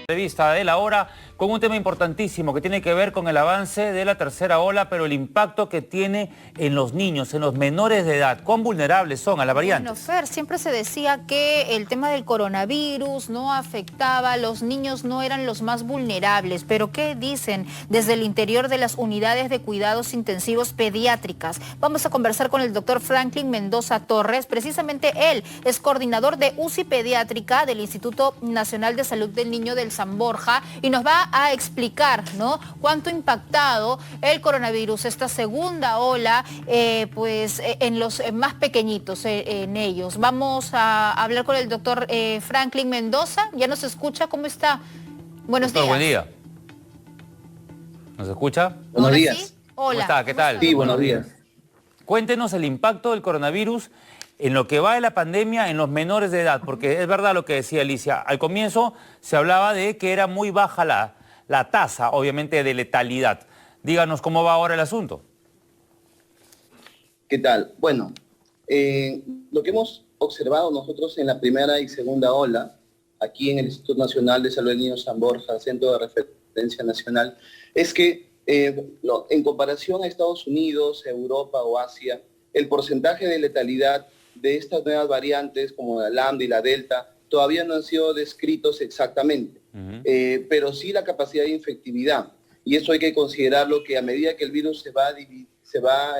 de vista de la hora con un tema importantísimo que tiene que ver con el avance de la tercera ola, pero el impacto que tiene en los niños, en los menores de edad. ¿Cuán vulnerables son a la variante? Bueno, Fer, siempre se decía que el tema del coronavirus no afectaba, los niños no eran los más vulnerables, pero ¿qué dicen desde el interior de las unidades de cuidados intensivos pediátricas? Vamos a conversar con el doctor Franklin Mendoza Torres, precisamente él es coordinador de UCI Pediátrica del Instituto Nacional de Salud del Niño del San Borja, y nos va a explicar, ¿no?, cuánto ha impactado el coronavirus, esta segunda ola, en los más pequeñitos, en ellos. Vamos a hablar con el doctor Franklin Mendoza. ¿Ya nos escucha? ¿Cómo está? Buenos días. Buen día. ¿Nos escucha? Buenos días. ¿Sí? Hola. ¿Cómo está? ¿Qué tal? Sí, buenos días. Cuéntenos el impacto del coronavirus en lo que va de la pandemia en los menores de edad, porque es verdad lo que decía Alicia. Al comienzo se hablaba de que era muy baja la tasa, obviamente, de letalidad. Díganos cómo va ahora el asunto. ¿Qué tal? Bueno, lo que hemos observado nosotros en la primera y segunda ola, aquí en el Instituto Nacional de Salud del Niño San Borja, Centro de Referencia Nacional, es que en comparación a Estados Unidos, Europa o Asia, el porcentaje de letalidad de estas nuevas variantes, como la Lambda y la Delta, todavía no han sido descritos exactamente, pero sí la capacidad de infectividad. Y eso hay que considerarlo, que a medida que el virus se va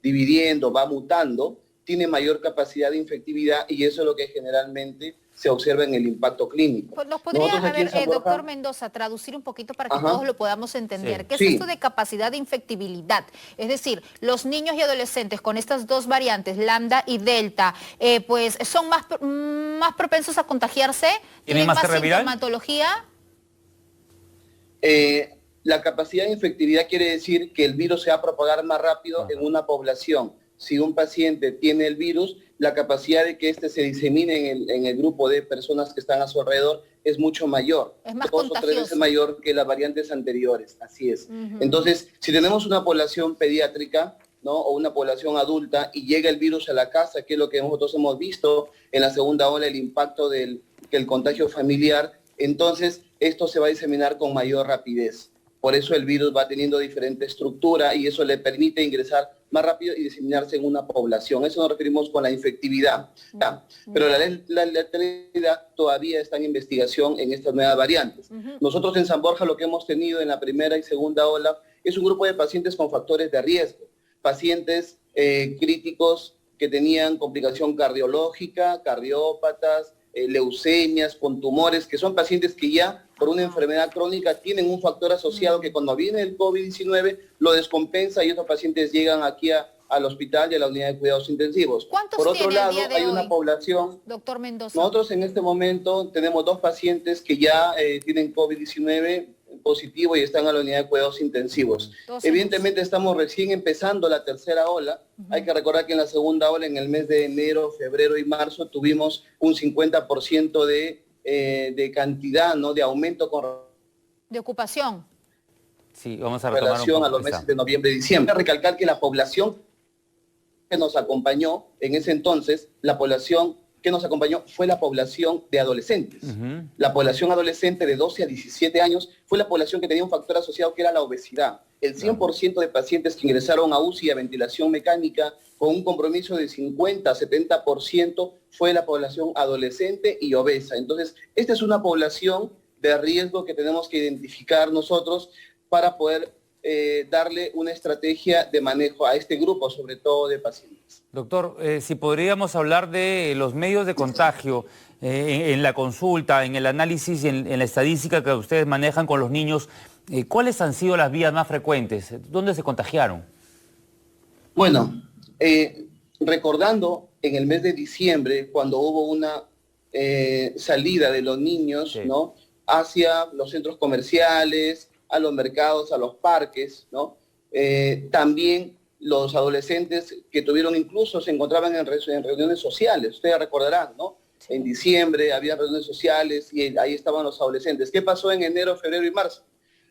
dividiendo, va mutando, tiene mayor capacidad de infectividad, y eso es lo que generalmente se observa en el impacto clínico. Pues nos podría, doctor Mendoza, traducir un poquito para que todos lo podamos entender. Sí. ¿Qué es esto de capacidad de infectibilidad? Es decir, los niños y adolescentes con estas dos variantes, Lambda y Delta, pues son más propensos a contagiarse, tienen más sintomatología. La capacidad de infectividad quiere decir que el virus se va a propagar más rápido en una población. Si un paciente tiene el virus, la capacidad de que éste se disemine en el grupo de personas que están a su alrededor es mucho mayor. Es más 2 o 3 veces mayor que las variantes anteriores, así es. Entonces, si tenemos una población pediátrica, ¿no?, o una población adulta, y llega el virus a la casa, que es lo que nosotros hemos visto en la segunda ola, el impacto del contagio familiar, entonces esto se va a diseminar con mayor rapidez. Por eso el virus va teniendo diferente estructura y eso le permite ingresar más rápido y diseminarse en una población. Eso nos referimos con la infectividad. Pero la letalidad todavía está en investigación en estas nuevas variantes. Nosotros en San Borja lo que hemos tenido en la primera y segunda ola es un grupo de pacientes con factores de riesgo. Pacientes críticos que tenían complicación cardiológica, cardiópatas, leucemias, con tumores, que son pacientes que ya por una enfermedad crónica tienen un factor asociado que cuando viene el COVID-19 lo descompensa, y estos pacientes llegan aquí al hospital y a la unidad de cuidados intensivos. ¿Cuántos por otro lado, hay una hoy, población, doctor Mendoza? Nosotros en este momento tenemos 2 pacientes que ya tienen COVID-19 positivo y están a la unidad de cuidados intensivos. Evidentemente estamos recién empezando la tercera ola. Hay que recordar que en la segunda ola, en el mes de enero, febrero y marzo, tuvimos un 50% de cantidad, ¿no?, de aumento de ocupación. Sí, vamos a retomar relación a los meses de noviembre y diciembre. Recalcar que la población que nos acompañó en ese entonces, la población que nos acompañó fue la población de adolescentes. La población adolescente de 12 a 17 años fue la población que tenía un factor asociado, que era la obesidad. El 100% de pacientes que ingresaron a UCI a ventilación mecánica con un compromiso de 50 a 70% fue la población adolescente y obesa. Entonces, esta es una población de riesgo que tenemos que identificar nosotros para poder darle una estrategia de manejo a este grupo, sobre todo de pacientes. Doctor, si podríamos hablar de los medios de contagio en la consulta, en el análisis y en la estadística que ustedes manejan con los niños, ¿cuáles han sido las vías más frecuentes? ¿Dónde se contagiaron? Bueno, recordando en el mes de diciembre, cuando hubo una salida de los niños, ¿no?, hacia los centros comerciales, a los mercados, a los parques, ¿no? También los adolescentes que tuvieron, incluso se encontraban en reuniones sociales, ustedes recordarán, ¿no? En diciembre había reuniones sociales y ahí estaban los adolescentes. ¿Qué pasó en enero, febrero y marzo?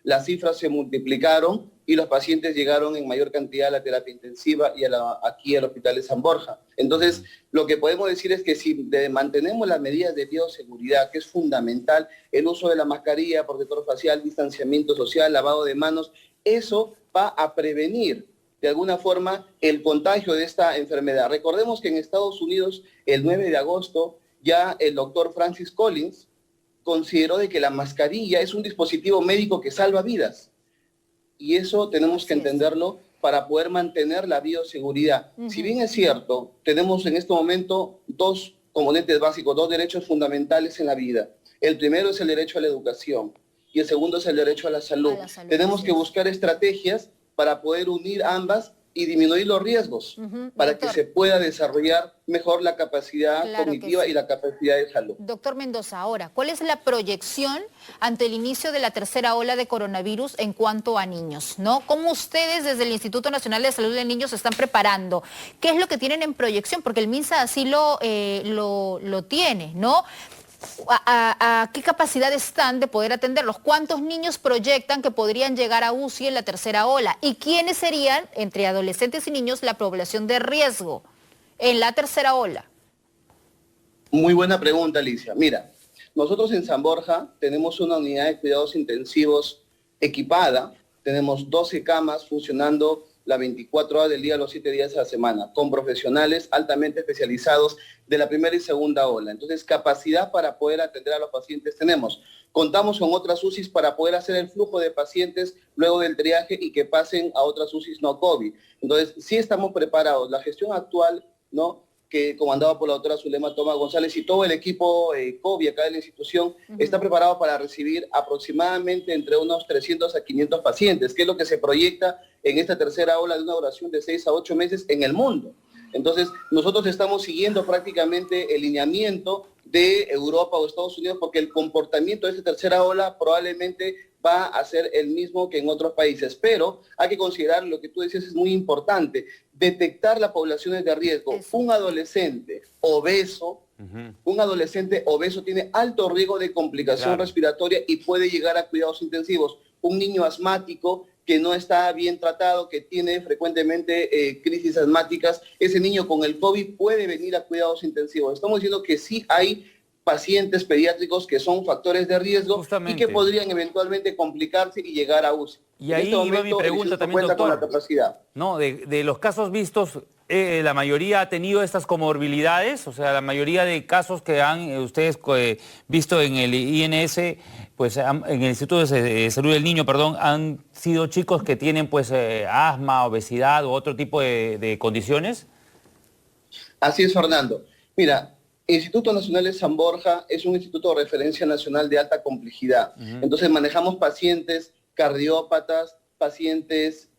las cifras se multiplicaron y los pacientes llegaron en mayor cantidad a la terapia intensiva y aquí al Hospital de San Borja. Entonces, lo que podemos decir es que si mantenemos las medidas de bioseguridad, que es fundamental, el uso de la mascarilla, protector facial, distanciamiento social, lavado de manos, eso va a prevenir de alguna forma el contagio de esta enfermedad. Recordemos que en Estados Unidos, el 9 de agosto, ya el doctor Francis Collins consideró de que la mascarilla es un dispositivo médico que salva vidas. Y eso tenemos que entenderlo para poder mantener la bioseguridad. Si bien es cierto, tenemos en este momento dos componentes básicos, dos derechos fundamentales en la vida. El primero es el derecho a la educación y el segundo es el derecho a la salud. Tenemos que buscar estrategias para poder unir ambas y disminuir los riesgos para que se pueda desarrollar mejor la capacidad cognitiva y la capacidad de salud. Doctor Mendoza, ahora, ¿cuál es la proyección ante el inicio de la tercera ola de coronavirus en cuanto a niños, ¿no? ¿Cómo ustedes desde el Instituto Nacional de Salud de Niños se están preparando? ¿Qué es lo que tienen en proyección? Porque el MINSA así lo tiene, ¿no? ¿A qué capacidad están de poder atenderlos? ¿Cuántos niños proyectan que podrían llegar a UCI en la tercera ola? ¿Y quiénes serían, entre adolescentes y niños, la población de riesgo en la tercera ola? Muy buena pregunta, Alicia. Mira, nosotros en San Borja tenemos una unidad de cuidados intensivos equipada, tenemos 12 camas funcionando las 24 horas del día, los 7 días a la semana, con profesionales altamente especializados de la primera y segunda ola. Entonces, capacidad para poder atender a los pacientes tenemos. Contamos con otras UCIs para poder hacer el flujo de pacientes luego del triaje y que pasen a otras UCIs no COVID. Entonces, sí estamos preparados. La gestión actual, ¿no?, que comandado por la doctora Zulema Toma González y todo el equipo COVID acá de la institución, está preparado para recibir aproximadamente entre unos 300 a 500 pacientes, que es lo que se proyecta en esta tercera ola de una duración de 6 a 8 meses en el mundo. Entonces, nosotros estamos siguiendo prácticamente el lineamiento de Europa o Estados Unidos porque el comportamiento de esta tercera ola probablemente va a ser el mismo que en otros países, pero hay que considerar lo que tú decías es muy importante, detectar las poblaciones de riesgo. Un adolescente obeso, tiene alto riesgo de complicación respiratoria y puede llegar a cuidados intensivos. Un niño asmático que no está bien tratado, que tiene frecuentemente crisis asmáticas, ese niño con el COVID puede venir a cuidados intensivos. Estamos diciendo que sí hay pacientes pediátricos que son factores de riesgo y que podrían eventualmente complicarse y llegar a UCI. Y ahí iba mi pregunta también, doctor. Con la capacidad. No, de los casos vistos, ¿la mayoría ha tenido estas comorbilidades? O sea, la mayoría de casos que han ustedes visto en el INS, pues en el Instituto de Salud del Niño, perdón, han sido chicos que tienen pues asma, obesidad u otro tipo de condiciones. Así es, Fernando. Mira, el Instituto Nacional de San Borja es un instituto de referencia nacional de alta complejidad. Entonces manejamos pacientes cardiópatas, pacientes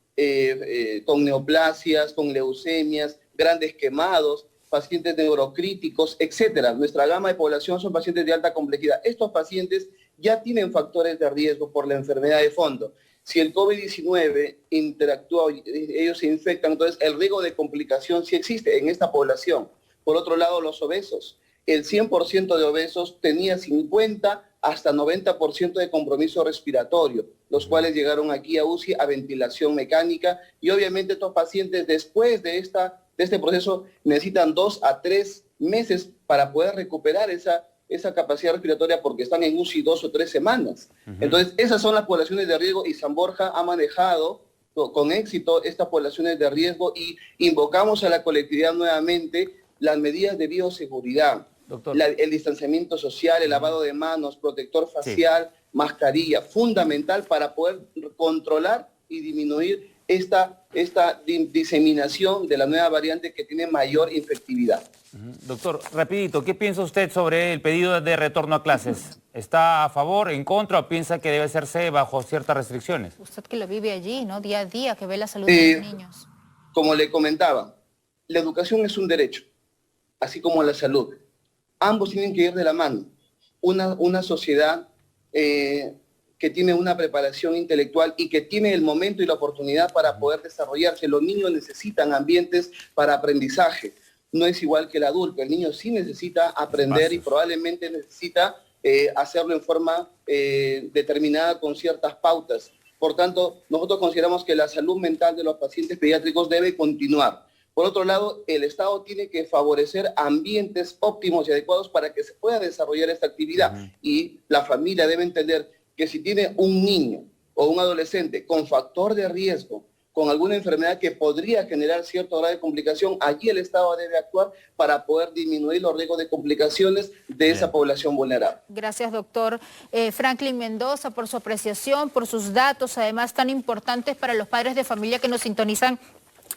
con neoplasias, con leucemias, grandes quemados, pacientes neurocríticos, etcétera. Nuestra gama de población son pacientes de alta complejidad. Estos pacientes ya tienen factores de riesgo por la enfermedad de fondo. Si el COVID-19 interactúa, ellos se infectan, entonces el riesgo de complicación sí existe en esta población. Por otro lado, los obesos. El 100% de obesos tenía 50 hasta 90% de compromiso respiratorio, los cuales llegaron aquí a UCI a ventilación mecánica y obviamente estos pacientes después de este proceso necesitan 2 a 3 meses para poder recuperar esa capacidad respiratoria porque están en UCI 2 o 3 semanas. Entonces, esas son las poblaciones de riesgo y San Borja ha manejado con éxito estas poblaciones de riesgo y invocamos a la colectividad nuevamente las medidas de bioseguridad, el distanciamiento social, el lavado de manos, protector facial, mascarilla, fundamental para poder controlar y disminuir esta diseminación de la nueva variante que tiene mayor infectividad. Doctor, rapidito, ¿qué piensa usted sobre el pedido de retorno a clases? ¿Está a favor, en contra o piensa que debe hacerse bajo ciertas restricciones? Usted que lo vive allí, ¿no? Día a día, que ve la salud de los niños. Como le comentaba, la educación es un derecho, así como la salud. Ambos tienen que ir de la mano. Una sociedad que tiene una preparación intelectual y que tiene el momento y la oportunidad para poder desarrollarse. Los niños necesitan ambientes para aprendizaje. No es igual que el adulto. El niño sí necesita aprender y probablemente necesita hacerlo en forma determinada con ciertas pautas. Por tanto, nosotros consideramos que la salud mental de los pacientes pediátricos debe continuar. Por otro lado, el Estado tiene que favorecer ambientes óptimos y adecuados para que se pueda desarrollar esta actividad. Y la familia debe entender que si tiene un niño o un adolescente con factor de riesgo, con alguna enfermedad que podría generar cierto grado de complicación, allí el Estado debe actuar para poder disminuir los riesgos de complicaciones de esa población vulnerable. Gracias, doctor Franklin Mendoza, por su apreciación, por sus datos, además tan importantes para los padres de familia que nos sintonizan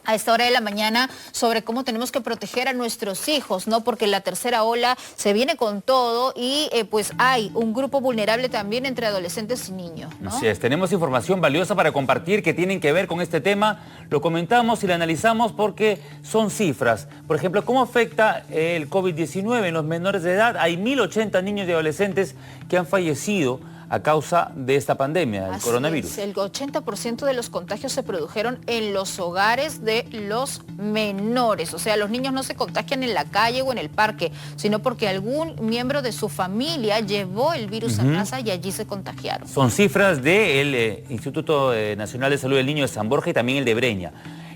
a esta hora de la mañana, sobre cómo tenemos que proteger a nuestros hijos, ¿no? Porque la tercera ola se viene con todo y pues hay un grupo vulnerable también entre adolescentes y niños, ¿no? Así es, tenemos información valiosa para compartir que tienen que ver con este tema. Lo comentamos y lo analizamos porque son cifras. Por ejemplo, ¿cómo afecta el COVID-19 en los menores de edad? Hay 1.080 niños y adolescentes que han fallecido a causa de esta pandemia, el coronavirus. El 80% de los contagios se produjeron en los hogares de los menores. O sea, los niños no se contagian en la calle o en el parque, sino porque algún miembro de su familia llevó el virus a casa y allí se contagiaron. Son cifras del Instituto Nacional de Salud del Niño de San Borja y también el de Breña.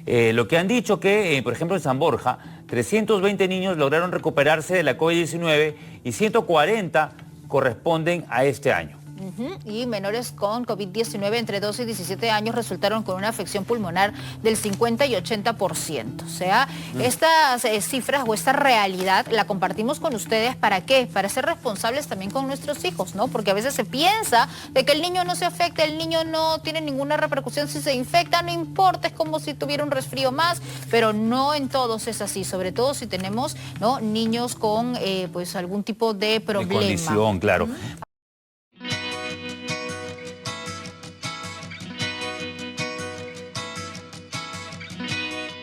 Lo que han dicho que, por ejemplo, en San Borja, 320 niños lograron recuperarse de la COVID-19 y 140 corresponden a este año. Y menores con COVID-19 entre 12 y 17 años resultaron con una afección pulmonar del 50 y 80%. O sea, estas cifras o esta realidad la compartimos con ustedes. ¿Para qué? Para ser responsables también con nuestros hijos, ¿no? Porque a veces se piensa de que el niño no se afecta, el niño no tiene ninguna repercusión si se infecta, no importa, es como si tuviera un resfrío más, pero no en todos es así, sobre todo si tenemos, ¿no?, niños con pues algún tipo de problema. De condición, claro.